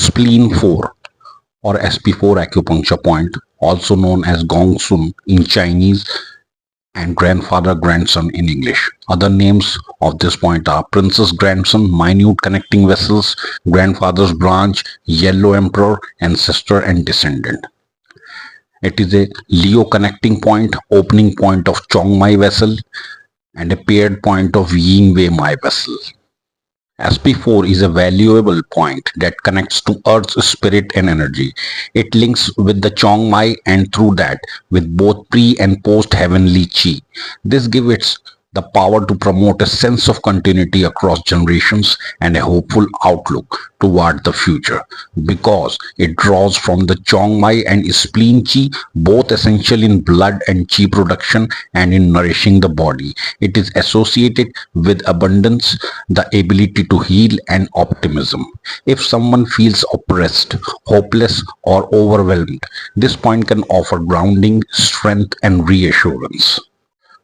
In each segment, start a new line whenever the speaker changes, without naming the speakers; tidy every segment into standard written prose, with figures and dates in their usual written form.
Spleen 4 or SP4 acupuncture point, also known as Gong Sun in Chinese and grandfather grandson in English. Other names of this point are princess grandson, minute connecting vessels, grandfather's branch, yellow emperor, ancestor and descendant. It is a Leo connecting point, opening point of Chong Mai vessel, and a paired point of Yin Wei Mai vessel. SP4 is a valuable point that connects to Earth's spirit and energy. It links with the Chong Mai and through that with both pre and post heavenly Chi. This gives it the power to promote a sense of continuity across generations and a hopeful outlook toward the future because it draws from the Chong Mai and spleen Chi, both essential in blood and Chi production and in nourishing the body. It is associated with abundance, the ability to heal, and optimism. If someone feels oppressed, hopeless, or overwhelmed, this point can offer grounding, strength, and reassurance.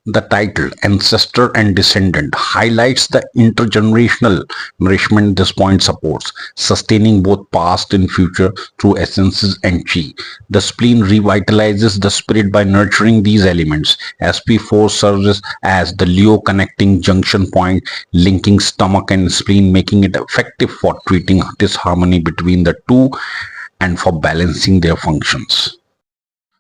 The title Ancestor and Descendant highlights the intergenerational nourishment this point supports, sustaining both past and future through essences and chi. The spleen revitalizes the spirit by nurturing these elements. SP4 serves as the Leo connecting junction point, linking stomach and spleen, making it effective for treating disharmony between the two and for balancing their functions.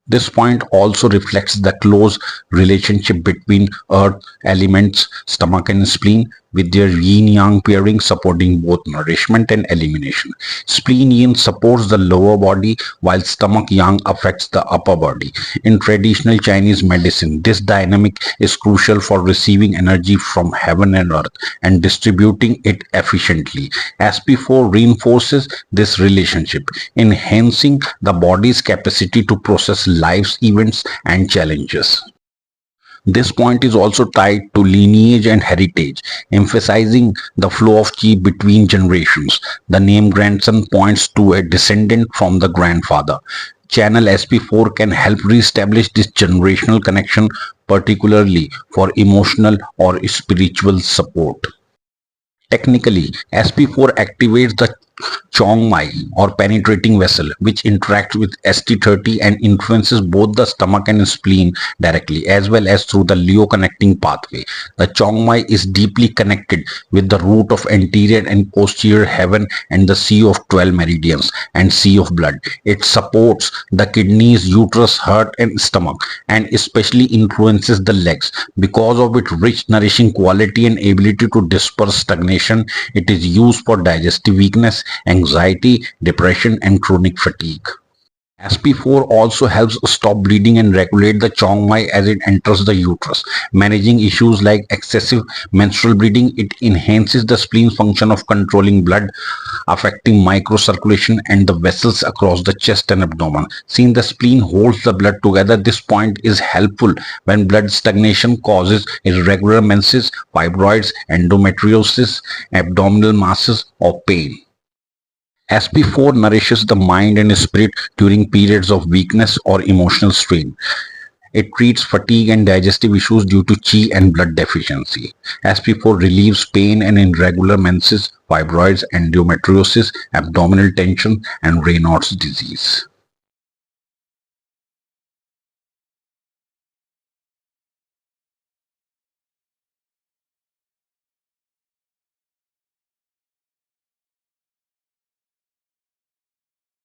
This point also reflects the close relationship between earth elements, stomach and spleen, with their yin-yang pairing supporting both nourishment and elimination. Spleen yin supports the lower body while stomach yang affects the upper body. In traditional Chinese medicine, this dynamic is crucial for receiving energy from heaven and earth and distributing it efficiently. SP4 reinforces this relationship, enhancing the body's capacity to process life's events and challenges. This point is also tied to lineage and heritage, emphasizing the flow of chi between generations. The name grandson points to a descendant from the grandfather. Channel SP4 can help re-establish this generational connection, particularly for emotional or spiritual support. Technically, SP4 activates the Chong Mai or penetrating vessel, which interacts with ST30 and influences both the stomach and spleen directly, as well as through the Leo connecting pathway. The Chong Mai is deeply connected with the root of anterior and posterior heaven and the sea of 12 meridians and sea of blood. It supports the kidneys, uterus, heart, and stomach, and especially influences the legs. Because of its rich nourishing quality and ability to disperse stagnation, it is used for digestive weakness, anxiety, depression, and chronic fatigue. SP4 also helps stop bleeding and regulate the Chong Mai as it enters the uterus. Managing issues like excessive menstrual bleeding, it enhances the spleen's function of controlling blood, affecting microcirculation and the vessels across the chest and abdomen. Since the spleen holds the blood together, this point is helpful when blood stagnation causes irregular menses, fibroids, endometriosis, abdominal masses, or pain. SP4 nourishes the mind and spirit during periods of weakness or emotional strain. It treats fatigue and digestive issues due to chi and blood deficiency. SP4 relieves pain and irregular menses, fibroids, endometriosis, abdominal tension, and Raynaud's disease.